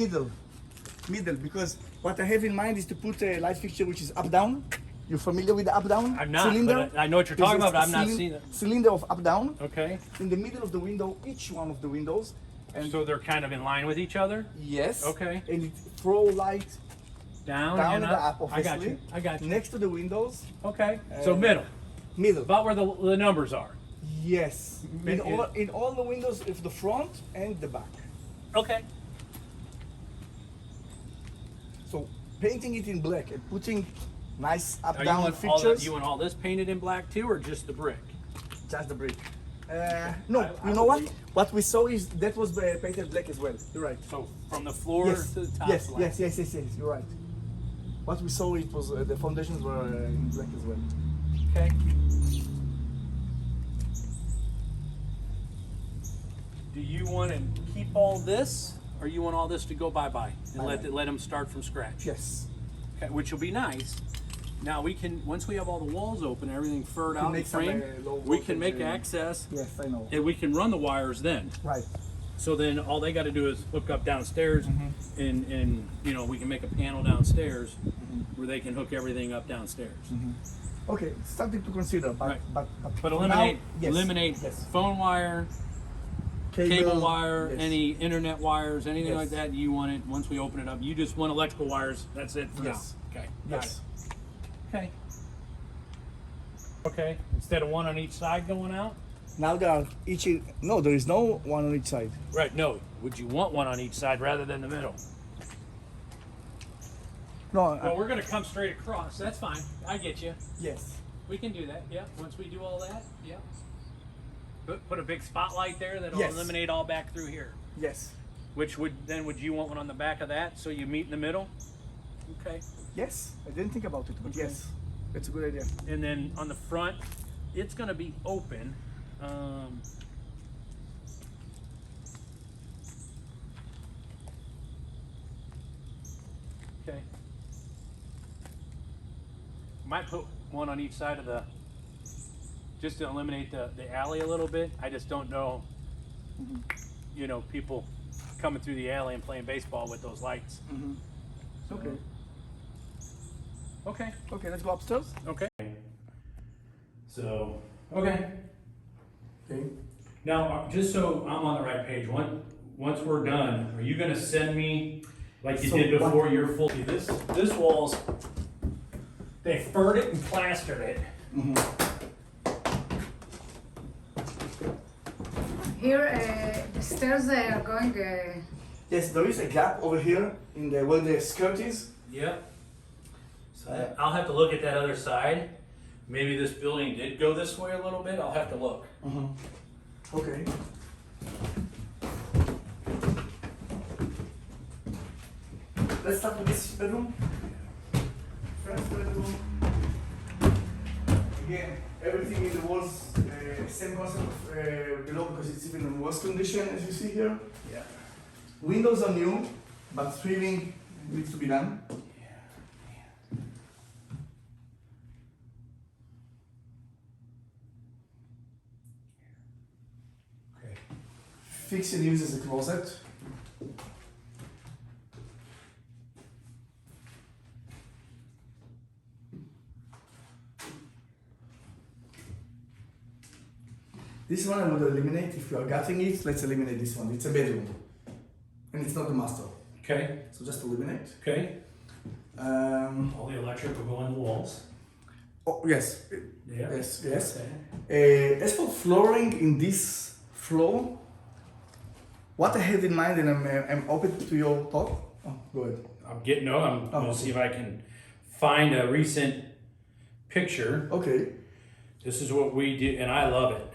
middle, because what I have in mind is to put a light fixture which is up down. You're familiar with the up down I'm not, cylinder? but I know what you're talking There's about, but a I'm not seeing it. Cylinder of up down Okay, in the middle of the window, each one of the windows, and so they're kind of in line with each other. yes, Okay. and it throw light Down, Down and and up. up, I got obviously. you. I got you. Next to the windows, Okay. So middle, middle. about where the numbers are. Yes. Mi- In all the windows of the front and the back. Okay. So painting it in black and putting nice Are you up-down want all features. you want all this painted in black too, or just the brick? Just the brick. No, I you know would what? What we saw is that was painted black as well. You're right. So from the floor Yes. to the top. Yes, black. yes. You're right. What we saw it was the foundations were in black as well. Okay. Do you want to keep all this, or you want all this to go bye-bye and let them start from scratch? Yes. Okay, which will be nice. Now we can, once we have all the walls open, everything furred out and make some, framed, low we can voltage, make access, Yes, I know. and we can run the wires then. Right. So then all they got to do is hook up downstairs, Mm-hmm. and you know we can make a panel downstairs where they can hook everything up downstairs. Okay, something to consider, but Right. but But eliminate now, yes, eliminate yes. phone wire, cable wire, yes. any internet wires, anything Yes. like that. You want it once we open it up. You just want electrical wires. That's it for Yes. now. Okay. got Yes. it. Okay. Okay. Instead of one on each side going out. Now there are no, there is no one on each side. Right. No. Would you want one on each side rather than the middle? No. Well, we're gonna come straight across. That's fine. I get you. Yes. We can do that. Yeah. Once we do all that. Yeah. Put a big spotlight there that'll Yes. eliminate all back through here. Yes. Which would you want one on the back of that so you meet in the middle? Okay. Yes. I didn't think about it, but yes, that's a good idea. And then on the front, it's gonna be open. Okay. Might put one on each side of the, just to eliminate the alley a little bit. I just don't know, you know, people coming through the alley and playing baseball with those lights. Okay. Okay. Okay, let's go upstairs. Okay. So, okay. Okay. Now, just so I'm on the right page, once we're done, are you gonna send me, like you So did before what- your full, see, this wall's, they furred it and plastered it. Here, the stairs are going. Yes, there is a gap over here in the where the skirt is. Yep. So I'll have to look at that other side. Maybe this building did go this way a little bit, I'll have to look. Okay. Let's start with this bedroom. First bedroom. Again, everything in the walls, same concept of below because it's even in worse condition as you see here. Yeah. Windows are new, but threading needs to be done. Okay. Fix and use as a closet. This one I would eliminate. If you are gutting it, let's eliminate this one. It's a bedroom. And it's not the master. Okay, So just eliminate. okay. Um, All the electric will go in the walls. oh, yes. Yeah. Yes. Okay. As for flooring in this floor, what I had in mind, and I'm open to your thought. Oh, go ahead. I'm gonna Oh, see if I can find a recent picture. Okay. This is what we did, and I love it.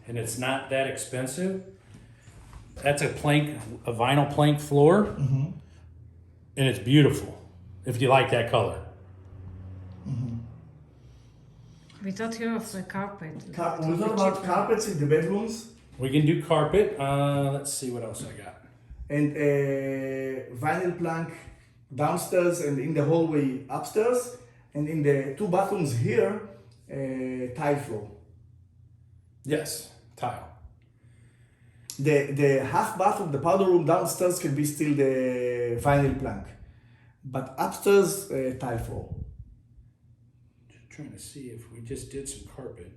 And it's not that expensive. That's a vinyl plank floor, and it's beautiful. If you like that color. We thought here of the carpet. We talk about carpets in the bedrooms We can do carpet. Let's see what else I got. and vinyl plank downstairs and in the hallway upstairs, and in the two bathrooms here, tile floor. Yes, tile. The half bathroom, the powder room downstairs can be still the vinyl plank, but upstairs tile floor. Just trying to see if we just did some carpet.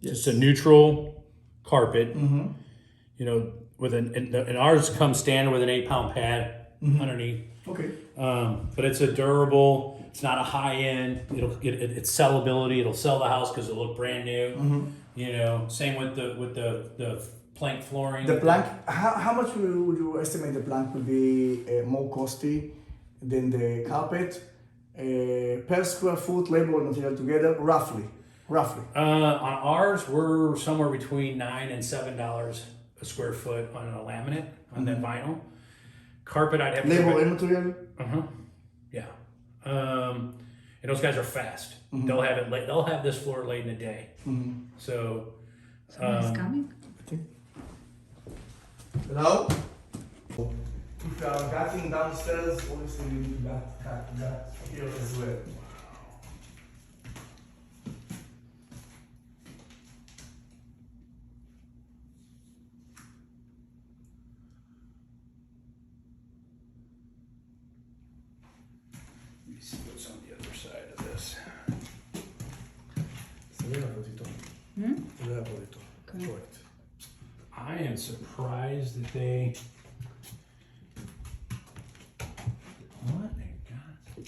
Just a neutral carpet. You know, and ours comes standard with an 8-pound pad underneath. Okay. But it's a durable. It's not a high end. It's sellability. It'll sell the house because it'll look brand new. You know, same with the plank flooring. The plank. How much would you estimate the plank will be more costly than the carpet per square foot, labor and material together, roughly? On ours, we're somewhere between $9 and $7 a square foot on a laminate on that vinyl. Carpet, I'd have Labor and material. Yeah. And those guys are fast. They'll have it. They'll have this floor laid in a day. So. Someone's coming. Hello. If you are cutting downstairs, obviously we need to cut that here as well. Let me see what's on the other side of this. Correct. I am surprised that they. What they got?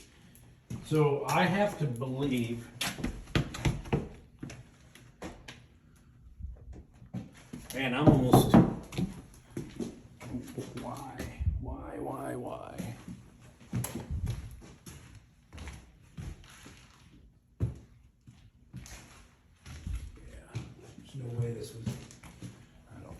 So I have to believe. Man, I'm almost. Why? Yeah, there's no way this was. I don't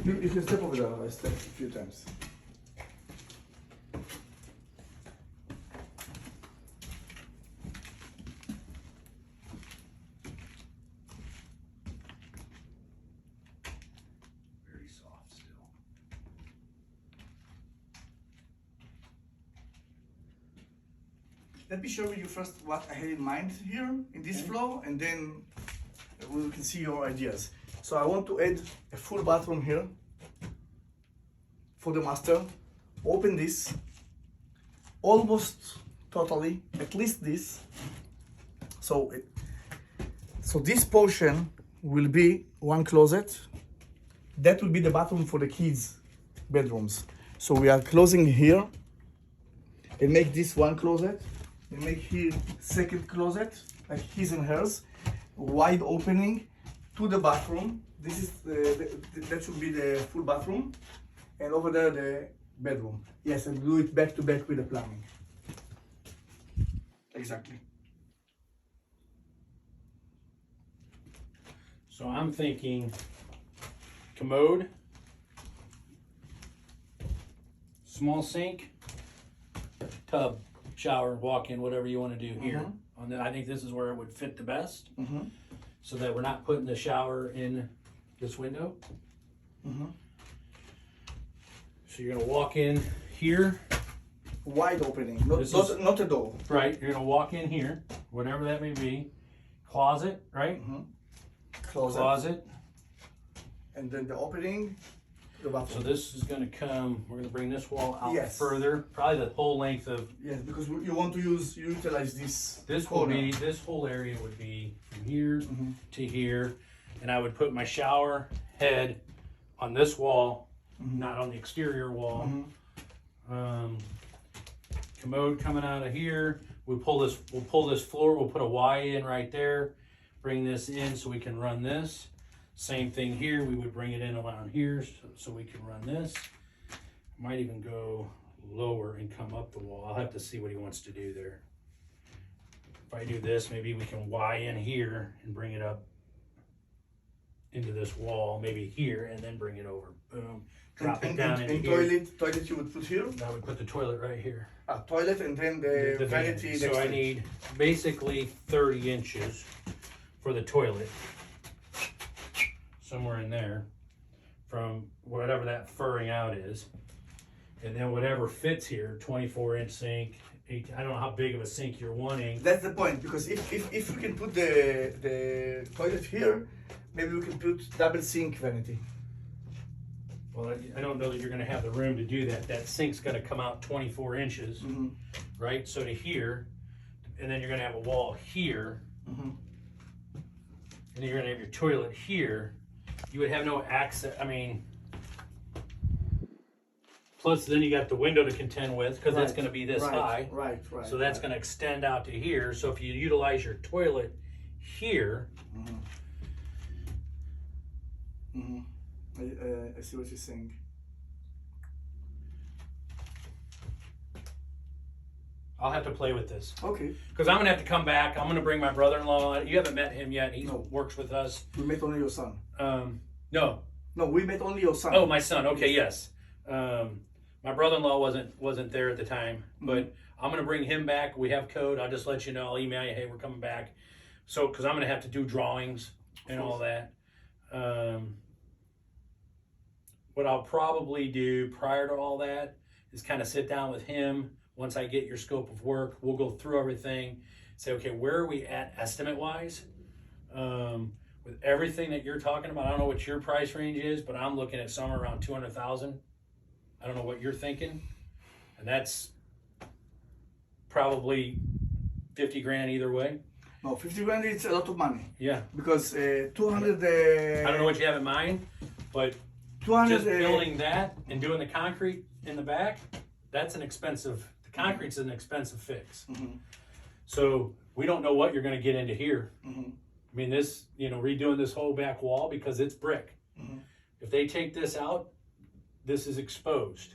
know. You can step over there. I stepped a few times. Very soft still. Let me show you first what I had in mind here in this floor, and then we can see your ideas. So I want to add a full bathroom here for the master. Open this almost totally, at least this. So this portion will be one closet. That will be the bathroom for the kids' bedrooms. So we are closing here and make this one closet. And make here second closet, like his and hers, wide opening to the bathroom. This is that should be the full bathroom, and over there the bedroom. Yes, and do it back to back with the plumbing. Exactly. So I'm thinking commode, small sink, tub, shower, walk-in, whatever you want to do here. I think this is where it would fit the best, so that we're not putting the shower in this window. So you're gonna walk in here. Wide opening, not a door. Right, you're gonna walk in here, whatever that may be. Closet, right? Closet. And then the opening, the So bathroom. this is gonna come, we're gonna bring this wall out Yes. further, probably the whole length of, Yes, because you want to utilize this. this whole area would be from here to here. And I would put my shower head on this wall, not on the exterior wall. Commode coming out of here. We'll pull this floor, we'll put a Y in right there, bring this in so we can run this. Same thing here, we would bring it in around here so we can run this. Might even go lower and come up the wall. I'll have to see what he wants to do there. If I do this, maybe we can Y in here and bring it up into this wall, maybe here, and then bring it over. Boom. Drop it down into here. Toilet you would put here. Now we put the toilet right here. Toilet and then the vanity vanity. next So to I it. need basically 30 inches for the toilet. Somewhere in there, from whatever that furring out is. And then whatever fits here, 24-inch sink, 18, I don't know how big of a sink you're wanting. That's the point, because if we can put the toilet here, maybe we can put double sink vanity. Well, I don't know that you're gonna have the room to do that. That sink's gonna come out 24 inches, right? So to here, and then you're gonna have a wall here, and you're gonna have your toilet here, you would have no access. I mean, plus then you got the window to contend with because it's gonna be this high. Right. So that's gonna extend out to here. So if you utilize your toilet here, I see what you're saying. I'll have to play with this. Okay. Because I'm gonna have to come back. I'm gonna bring my brother-in-law. You haven't met him yet. He No. works with us. We met only your son. No. No, we met only your son. Oh, my son. Okay, yes. My brother-in-law wasn't there at the time, but I'm gonna bring him back. We have code. I'll just let you know. I'll email you. Hey, we're coming back. So, because I'm gonna have to do drawings and all that. What I'll probably do prior to all that is kind of sit down with him. Once I get your scope of work, we'll go through everything. Say, okay, where are we at estimate-wise? With everything that you're talking about, I don't know what your price range is, but I'm looking at somewhere around 200,000. I don't know what you're thinking, and that's probably 50 grand either way. No, 50 grand is a lot of money. Yeah. Because 200. I don't know what you have in mind, but 200. just building that and doing the concrete in the back, that's an expensive. The concrete's an expensive fix. So we don't know what you're going to get into here. I mean, this, redoing this whole back wall because it's brick. If they take this out, this is exposed.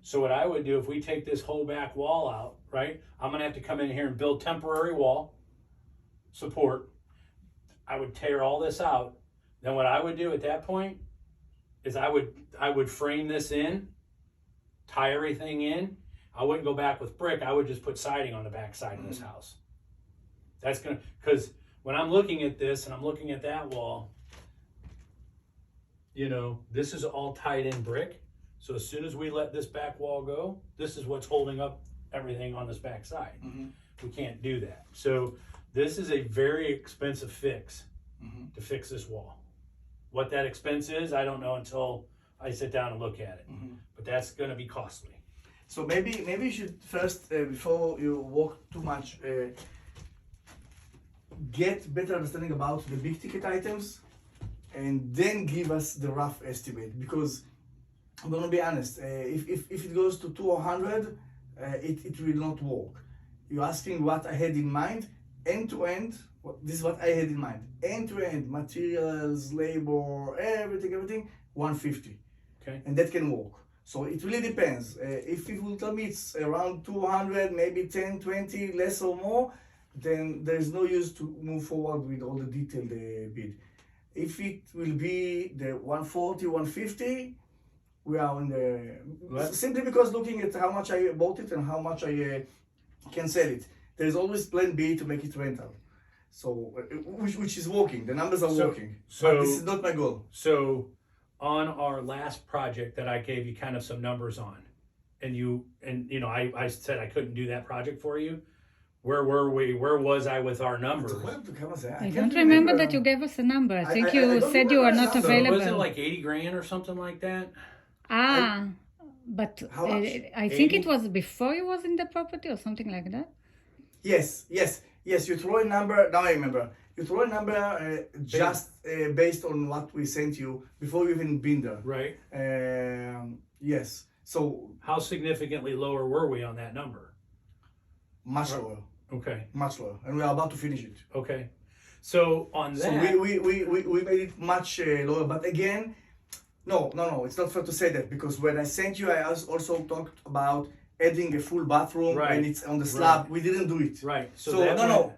So what I would do if we take this whole back wall out, right? I'm going to have to come in here and build temporary wall support. I would tear all this out. Then what I would do at that point is I would frame this in, tie everything in. I wouldn't go back with brick. I would just put siding on the back side of this house. That's gonna, because when I'm looking at this and I'm looking at that wall, this is all tied in brick. So as soon as we let this back wall go, this is what's holding up everything on this back side. We can't do that. So this is a very expensive fix to fix this wall. What that expense is, I don't know until I sit down and look at it. But that's going to be costly. So maybe you should first, before you walk too much, get better understanding about the big ticket items, and then give us the rough estimate. Because I'm gonna be honest, if it goes to 200, it will not work. You're asking what I had in mind, end to end. This is what I had in mind. End to end, materials, labor, everything, 150. Okay. And that can work. So it really depends. If you will tell me it's around 200, maybe 10, 20, less or more, then there's no use to move forward with all the detailed bid. If it will be the 140, 150, we are in the... Simply because looking at how much I bought it and how much I can sell it. There's always plan B to make it rental. So, which is working. The numbers are working. But this is not my goal. So, on our last project that I gave you kind of some numbers on, I said I couldn't do that project for you. Where were we? Where was I with our numbers? I don't remember that you gave us a number. I think you said you are not available. Was it like 80 grand or something like that? But I think it was before you was in the property or something like that. Yes. You throw a number. Now I remember. You throw a number just based on what we sent you before you even been there. Right. Yes. So how significantly lower were we on that number? Much lower. Okay. Much lower, and we are about to finish it. Okay. So on that. So we made it much lower, but again, no. It's not fair to say that because when I sent you, I also talked about adding a full bathroom and it's on the slab. Right. We didn't do it. Right. So no.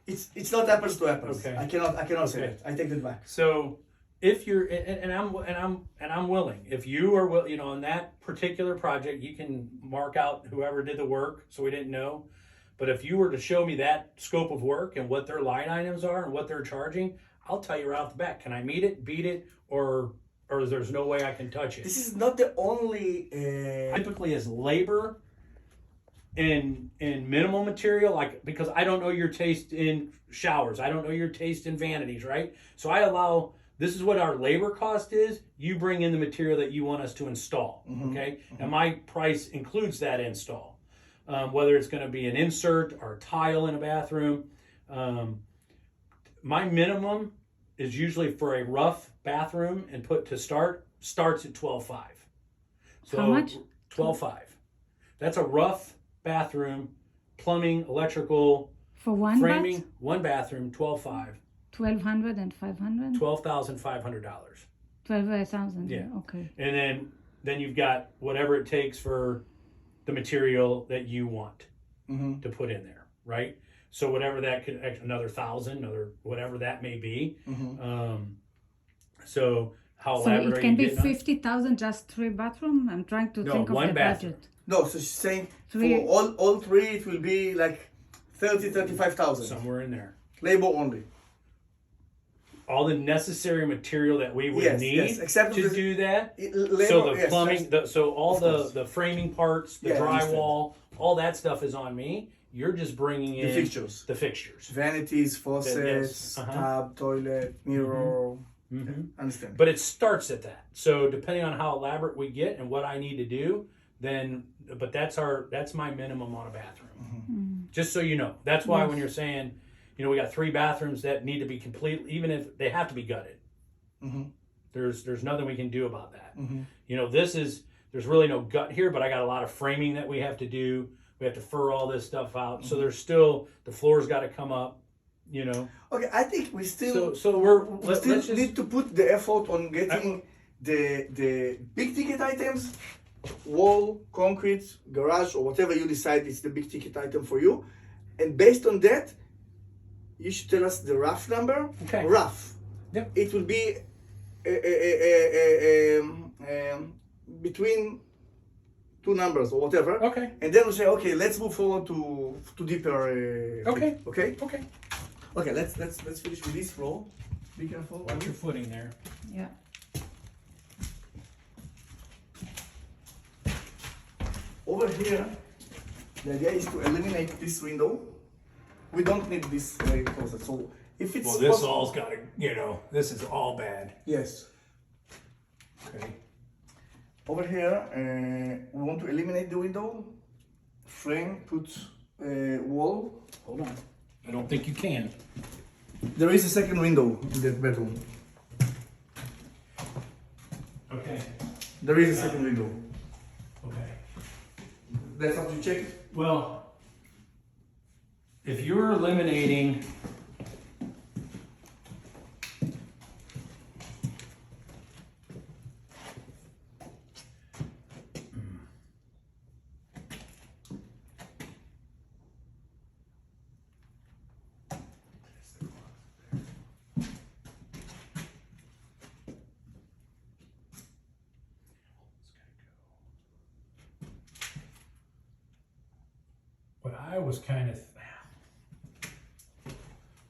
It's not apples to apples. Okay. I cannot say that. I take that back. So if you're and I'm willing. If you are on that particular project, you can mark out whoever did the work, so we didn't know. But if you were to show me that scope of work and what their line items are and what they're charging, I'll tell you right off the bat. Can I meet it, beat it, or there's no way I can touch it? This is not the only. Typically, as labor and minimal material, because I don't know your taste in showers, I don't know your taste in vanities, right? So I allow. This is what our labor cost is. You bring in the material that you want us to install, okay? And my price includes that install. Whether it's going to be an insert or a tile in a bathroom. My minimum is usually for a rough bathroom and put to starts at 12.5. So How much? 12.5. That's a rough bathroom, plumbing, electrical, For one framing, bath? one bathroom, 12.5. 1,200 and 500? $12,500. 12,000. Yeah. Okay. And then you've got whatever it takes for the material that you want to put in there, right? So whatever that could, another 1,000, another whatever that may be. So how So elaborate it are can you be getting on? 50,000 just 3 bathroom? I'm trying to No, think of one the bathroom. budget. No, so she's saying Three. for all three it will be like 35,000. Somewhere in there. Labor only. All the necessary material that we would Yes, need yes, except to the- do that. Labor, So the yes, plumbing, just- so all of course. the framing parts, the Yeah, I understand. drywall, all that stuff is on me. You're just bringing in the fixtures. The fixtures. Vanities, faucets, Yes, tub, toilet, mirror. Understand. But it starts at that. So depending on how elaborate we get and what I need to do, then but that's my minimum on a bathroom. Just so you know. That's why when you're saying, you know, we got 3 bathrooms that need to be complete, even if they have to be gutted. There's nothing we can do about that. You know, there's really no gut here, but I got a lot of framing that we have to do. We have to fur all this stuff out. So there's still, the floor's got to come up, you know. Okay, I think we still So let's just, need to put the effort on getting the big ticket items, wall, concrete, garage, or whatever you decide is the big ticket item for you. And based on that, you should tell us the rough number. Okay. Rough. Yep. It will be between 2 numbers or whatever. Okay. And then we say, okay, let's move forward to deeper. Okay. Okay. Okay. Okay. Let's finish with this floor. Be careful. Watch your footing there. Yeah. Over here, the idea is to eliminate this window. We don't need this closet. So if it's Well, this possible- all's got to, you know, this is all bad. yes. Okay. Over here, we want to eliminate the window, frame, put wall. Hold on. I don't think you can. There is a second window in that bedroom. Okay. There is a second window. Okay. That's what you checked. Well, if you're eliminating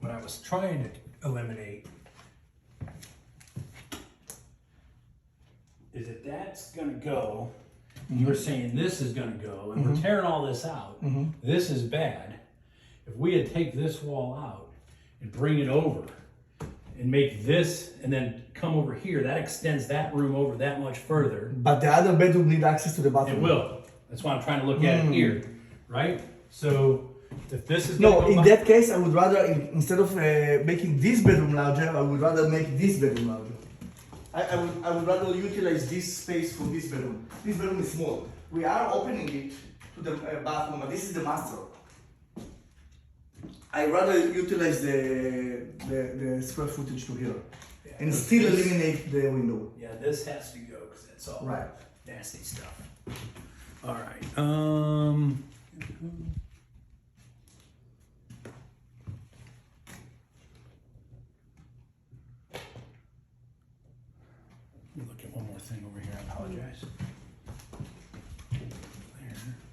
what I was trying to eliminate is that that's gonna go. You're saying this is gonna go, and we're tearing all this out. This is bad. If we had take this wall out and bring it over and make this, and then come over here, that extends that room over that much further. But the other bedroom need access to the bathroom. It will. That's why I'm trying to look at it here, right? So if this is No, gonna go in by- that case, I would rather, instead of making this bedroom larger, I would rather make this bedroom larger. I would rather utilize this space for this bedroom. This bedroom is small. We are opening it to the bathroom, but this is the master. I rather utilize the square footage to here and still eliminate the window. Yeah, this has to go because that's all Right. nasty stuff. All right. Let me look at one more thing over here. I apologize. There.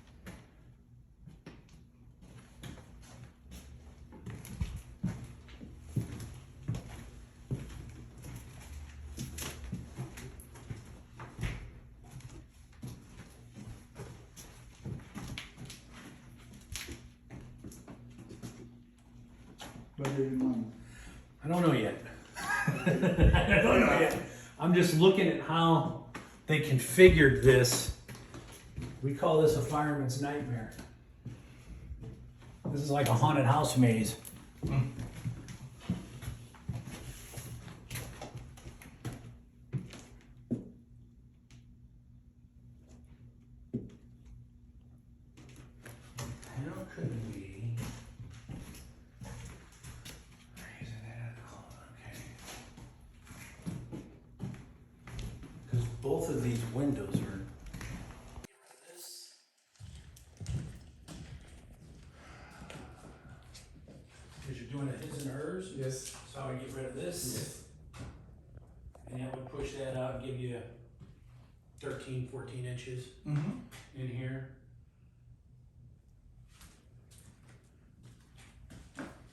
I don't know yet. I don't know yet. I'm just looking at how they configured this. We call this a fireman's nightmare. This is like a haunted house maze. How could we? Raise that, okay. Because both of these windows are. Get rid of this. Because you're doing a his and hers, Yes. so I would get rid of this. Yes. And that would push that out and give you 13, 14 inches in here.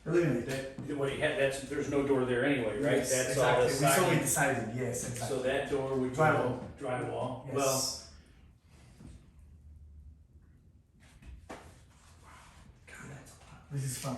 Eliminate. That, what you had, there's no door there anyway, right? Yes, That's exactly. all We the saw siding. it decided. Yes, exactly. So that door would Drywall. go drywall. Yes. Well, God, that's a lot. This is fun.